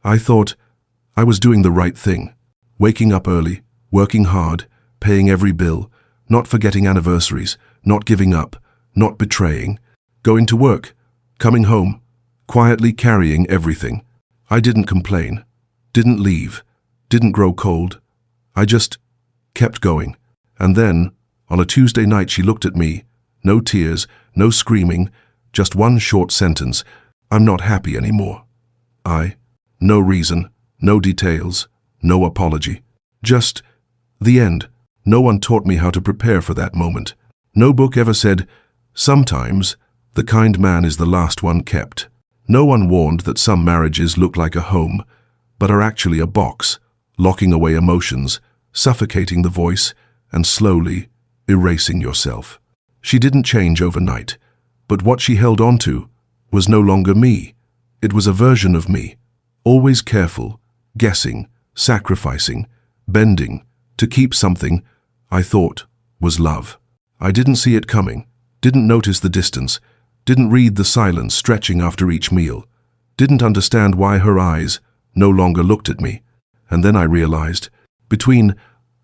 I thought I was doing the right thing, waking up early, working hard, paying every bill, not forgetting anniversaries, not giving up, not betraying, going to work, coming home, quietly carrying everything. I didn't complain, didn't leave, didn't grow cold. I just kept going. And then, on a Tuesday night, she looked at me. No tears, no screaming, just one short sentence. I'm not happy anymore. No reason, no details, no apology. Just the end. No one taught me how to prepare for that moment. No book ever said, sometimes the kind man is the last one kept. No one warned that some marriages look like a home, but are actually a box, locking away emotions, suffocating the voice, and slowly erasing yourself. She didn't change overnight, but what she held on to was no longer me. It was a version of me, always careful, guessing, sacrificing, bending, to keep something I thought was love. I didn't see it coming, didn't notice the distance, didn't read the silence stretching after each meal, didn't understand why her eyes no longer looked at me. And then I realized, between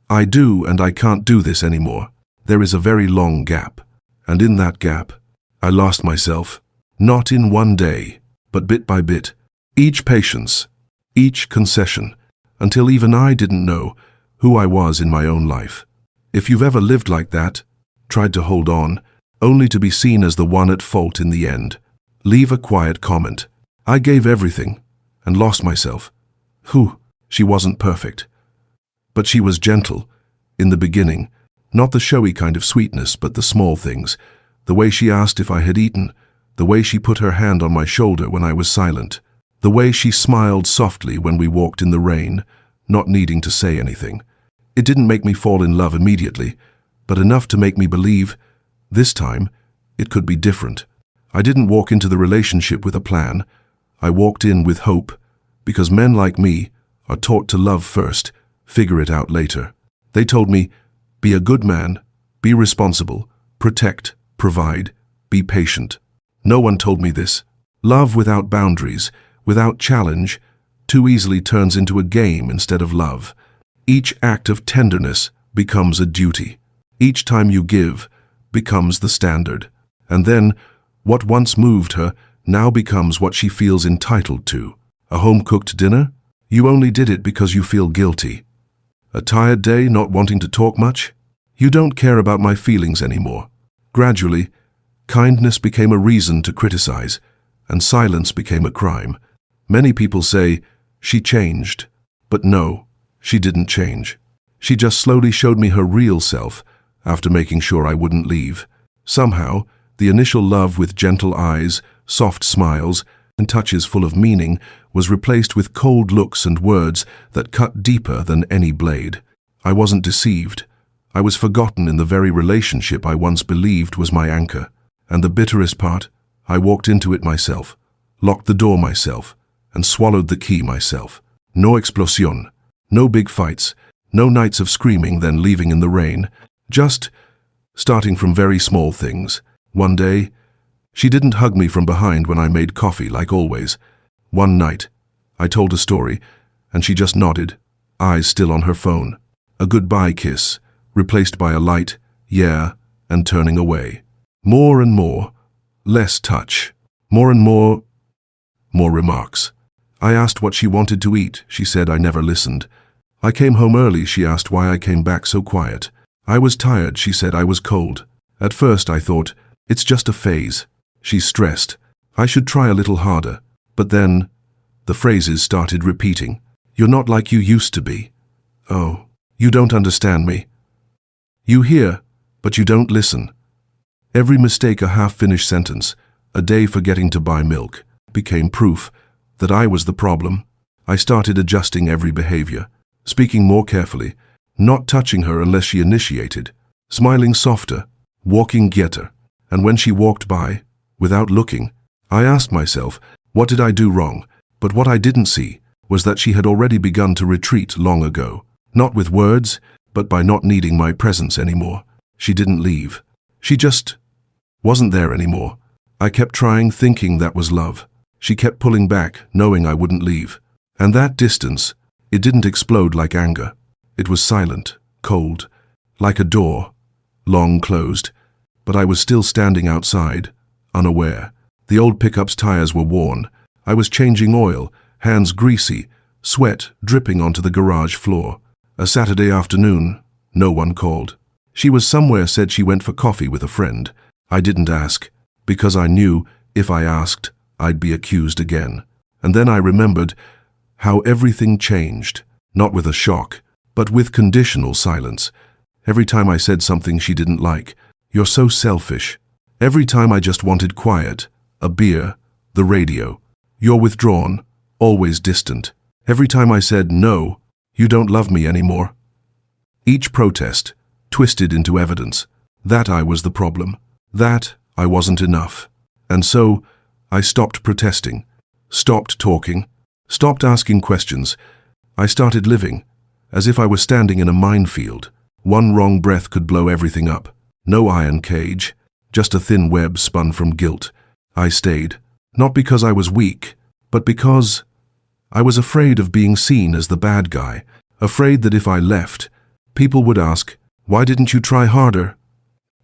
I do and I can't do this anymore, there is a very long gap. And in that gap, I lost myself, not in one day, but bit by bit, each patience, each concession, until even I didn't know who I was in my own life. If you've ever lived like that, tried to hold on, only to be seen as the one at fault in the end, leave a quiet comment. I gave everything and lost myself. She wasn't perfect. But she was gentle, in the beginning, not the showy kind of sweetness, but the small things, the way she asked if I had eaten, the way she put her hand on my shoulder when I was silent, the way she smiled softly when we walked in the rain, not needing to say anything. It didn't make me fall in love immediately, but enough to make me believe, this time, it could be different. I didn't walk into the relationship with a plan. I walked in with hope, because men like me are taught to love first, figure it out later. They told me, be a good man, be responsible, protect, provide, be patient. No one told me this. Love without boundaries, without challenge, too easily turns into a game instead of love. Each act of tenderness becomes a duty. Each time you give becomes the standard. And then, what once moved her now becomes what she feels entitled to. A home-cooked dinner? You only did it because you feel guilty. A tired day, not wanting to talk much? You don't care about my feelings anymore. Gradually, kindness became a reason to criticize, and silence became a crime. Many people say, she changed. But no, she didn't change. She just slowly showed me her real self after making sure I wouldn't leave. Somehow, the initial love with gentle eyes, soft smiles, and touches full of meaning was replaced with cold looks and words that cut deeper than any blade. I wasn't deceived. I was forgotten in the very relationship I once believed was my anchor. And the bitterest part, I walked into it myself, locked the door myself, and swallowed the key myself. No explosion, no big fights, no nights of screaming then leaving in the rain, just starting from very small things. One day, she didn't hug me from behind when I made coffee like always. One night, I told a story, and she just nodded, eyes still on her phone. A goodbye kiss, replaced by a light, yeah, and turning away. More and more, less touch. More and more remarks. I asked what she wanted to eat. She said I never listened. I came home early. She asked why I came back so quiet. I was tired. She said I was cold. At first I thought, it's just a phase. She's stressed. I should try a little harder. But then, the phrases started repeating. You're not like you used to be. Oh, you don't understand me. You hear, but you don't listen. Every mistake, a half-finished sentence, a day forgetting to buy milk, became proof that I was the problem. I started adjusting every behavior, speaking more carefully, not touching her unless she initiated, smiling softer, walking quieter. And when she walked by, without looking, I asked myself, what did I do wrong? But what I didn't see was that she had already begun to retreat long ago, not with words, but by not needing my presence anymore. She didn't leave. She just wasn't there anymore. I kept trying, thinking that was love. She kept pulling back, knowing I wouldn't leave. And that distance, it didn't explode like anger. It was silent, cold, like a door, long closed. But I was still standing outside, unaware. The old pickup's tires were worn. I was changing oil, hands greasy, sweat dripping onto the garage floor. A Saturday afternoon, no one called. She was somewhere, said she went for coffee with a friend. I didn't ask, because I knew if I asked, I'd be accused again. And then I remembered how everything changed, not with a shock, but with conditional silence. Every time I said something she didn't like, "You're so selfish." Every time I just wanted quiet, a beer, the radio. "You're withdrawn, always distant." Every time I said, "No, you don't love me anymore." Each protest twisted into evidence that I was the problem, that I wasn't enough. And so I stopped protesting, stopped talking, stopped asking questions. I started living, as if I was standing in a minefield. One wrong breath could blow everything up. No iron cage, just a thin web spun from guilt. I stayed, not because I was weak, but because I was afraid of being seen as the bad guy, afraid that if I left, people would ask, "Why didn't you try harder?"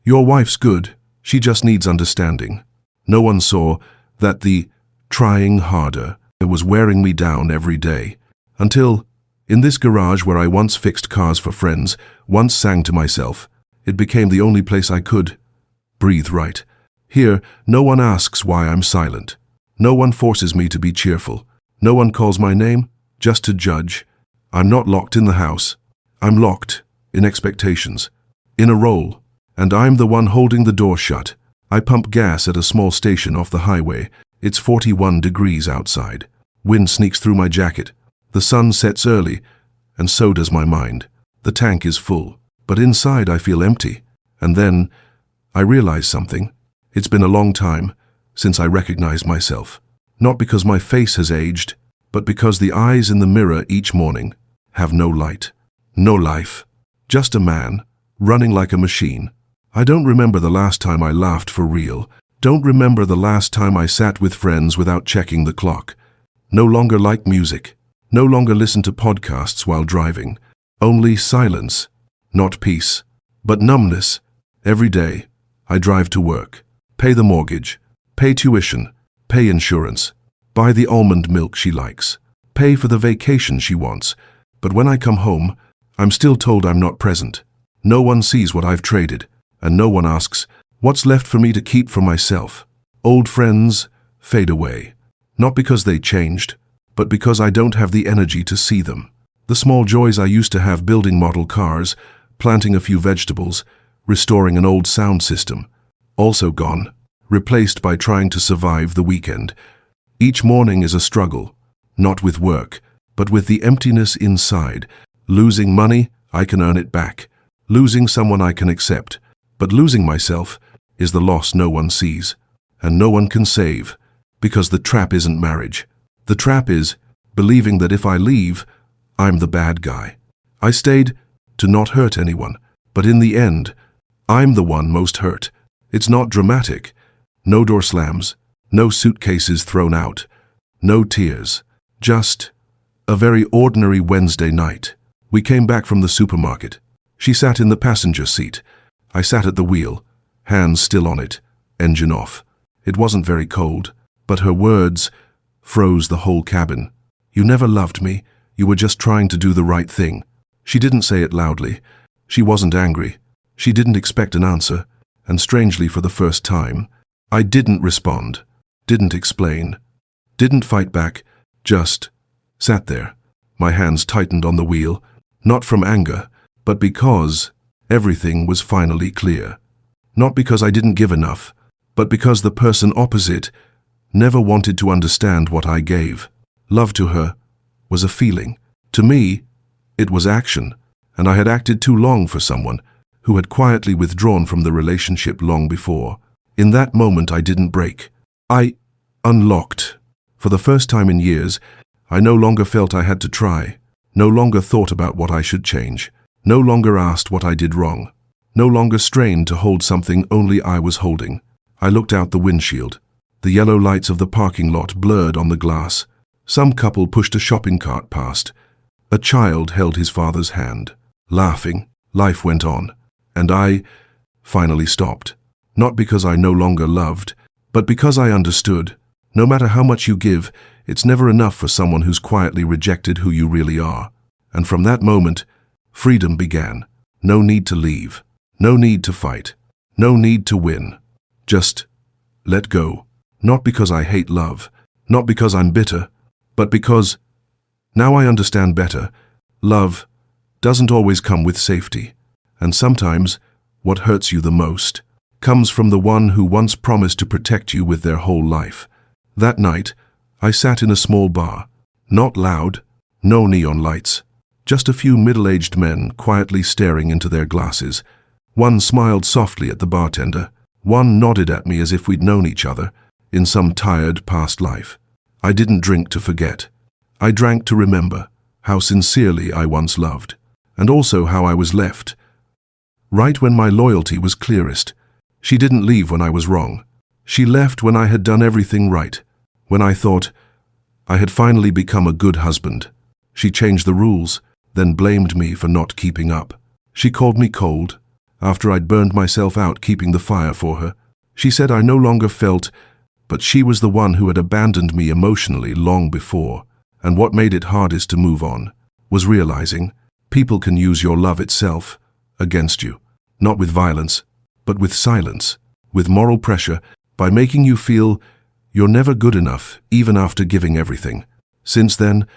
"Your wife's good, she just needs understanding." No one saw that the trying harder was wearing me down every day. Until, in this garage where I once fixed cars for friends, once sang to myself, it became the only place I could breathe right. Here, no one asks why I'm silent. No one forces me to be cheerful. No one calls my name, just to judge. I'm not locked in the house. I'm locked in expectations, in a role, and I'm the one holding the door shut. I pump gas at a small station off the highway. It's 41 degrees outside. Wind sneaks through my jacket. The sun sets early, and so does my mind. The tank is full, but inside I feel empty. And then I realize something. It's been a long time since I recognized myself. Not because my face has aged, but because the eyes in the mirror each morning have no light, no life. Just a man, running like a machine. I don't remember the last time I laughed for real. Don't remember the last time I sat with friends without checking the clock. No longer like music. No longer listen to podcasts while driving. Only silence, not peace, but numbness. Every day, I drive to work, pay the mortgage, pay tuition, pay insurance, buy the almond milk she likes, pay for the vacation she wants. But when I come home, I'm still told I'm not present. No one sees what I've traded, and no one asks, what's left for me to keep for myself? Old friends fade away, not because they changed, but because I don't have the energy to see them. The small joys I used to have, building model cars, planting a few vegetables, restoring an old sound system, also gone, replaced by trying to survive the weekend. Each morning is a struggle, not with work, but with the emptiness inside. Losing money, I can earn it back. Losing someone I can accept. But losing myself is the loss no one sees, and no one can save, because the trap isn't marriage. The trap is believing that if I leave, I'm the bad guy. I stayed to not hurt anyone, but in the end, I'm the one most hurt. It's not dramatic. No door slams, no suitcases thrown out, no tears. Just a very ordinary Wednesday night. We came back from the supermarket. She sat in the passenger seat. I sat at the wheel, hands still on it, engine off. It wasn't very cold, but her words froze the whole cabin. "You never loved me. You were just trying to do the right thing." She didn't say it loudly. She wasn't angry. She didn't expect an answer. And strangely, for the first time, I didn't respond, didn't explain, didn't fight back, just sat there. My hands tightened on the wheel, not from anger, but because everything was finally clear. Not because I didn't give enough, but because the person opposite never wanted to understand what I gave. Love to her was a feeling. To me, it was action, and I had acted too long for someone who had quietly withdrawn from the relationship long before. In that moment, I didn't break. I unlocked. For the first time in years, I no longer felt I had to try, no longer thought about what I should change, no longer asked what I did wrong, no longer strained to hold something only I was holding. I looked out the windshield. The yellow lights of the parking lot blurred on the glass. Some couple pushed a shopping cart past. A child held his father's hand. Laughing, life went on. And I finally stopped. Not because I no longer loved, but because I understood. No matter how much you give, it's never enough for someone who's quietly rejected who you really are. And from that moment, freedom began. No need to leave. No need to fight. No need to win. Just let go. Not because I hate love. Not because I'm bitter. But because, now I understand better, love doesn't always come with safety. And sometimes, what hurts you the most comes from the one who once promised to protect you with their whole life. That night, I sat in a small bar. Not loud, no neon lights. Just a few middle-aged men quietly staring into their glasses. One smiled softly at the bartender. One nodded at me as if we'd known each other in some tired past life. I didn't drink to forget. I drank to remember how sincerely I once loved, and also how I was left. Right when my loyalty was clearest. She didn't leave when I was wrong. She left when I had done everything right, when I thought I had finally become a good husband. She changed the rules, then blamed me for not keeping up. She called me cold, after I'd burned myself out keeping the fire for her. She said I no longer felt, but she was the one who had abandoned me emotionally long before. And what made it hardest to move on was realizing people can use your love itself against you, not with violence, but with silence, with moral pressure, by making you feel you're never good enough, even after giving everything. Since then,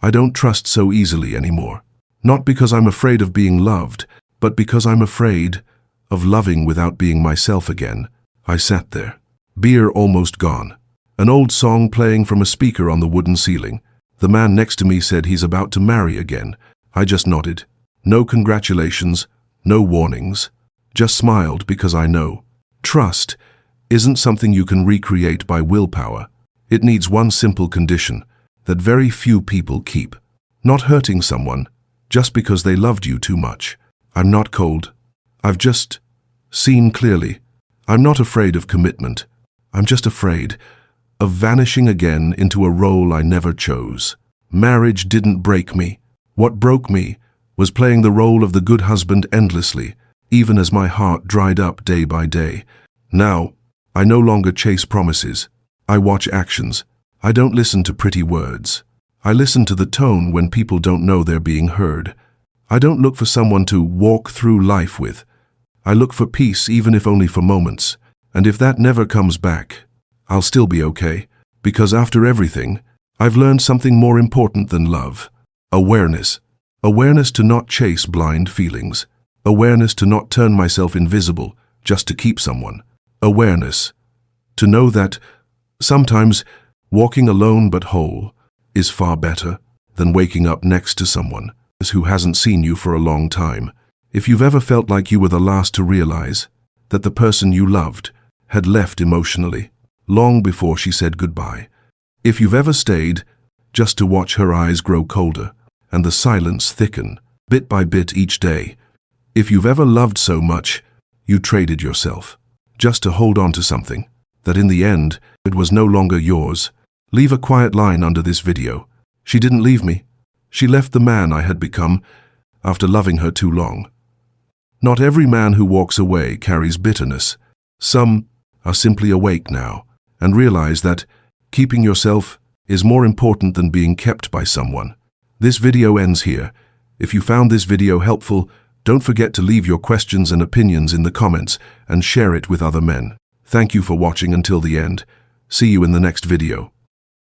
I don't trust so easily anymore. Not because I'm afraid of being loved, but because I'm afraid of loving without being myself again. I sat there, beer almost gone, an old song playing from a speaker on the wooden ceiling. The man next to me said he's about to marry again. I just nodded. No congratulations, no warnings. Just smiled because I know. Trust isn't something you can recreate by willpower. It needs one simple condition that very few people keep. Not hurting someone just because they loved you too much. I'm not cold. I've just seen clearly. I'm not afraid of commitment. I'm just afraid of vanishing again into a role I never chose. Marriage didn't break me. What broke me was playing the role of the good husband endlessly, even as my heart dried up day by day. Now, I no longer chase promises. I watch actions. I don't listen to pretty words. I listen to the tone when people don't know they're being heard. I don't look for someone to walk through life with. I look for peace, even if only for moments. And if that never comes back, I'll still be okay. Because after everything, I've learned something more important than love. Awareness. Awareness to not chase blind feelings. Awareness to not turn myself invisible just to keep someone. Awareness to know that sometimes walking alone but whole is far better than waking up next to someone who hasn't seen you for a long time. If you've ever felt like you were the last to realize that the person you loved had left emotionally, long before she said goodbye. If you've ever stayed just to watch her eyes grow colder and the silence thicken bit by bit each day. If you've ever loved so much, you traded yourself just to hold on to something that in the end, it was no longer yours. Leave a quiet line under this video. She didn't leave me. She left the man I had become after loving her too long. Not every man who walks away carries bitterness. Some are simply awake now and realize that keeping yourself is more important than being kept by someone. This video ends here. If you found this video helpful, don't forget to leave your questions and opinions in the comments and share it with other men. Thank you for watching until the end. See you in the next video.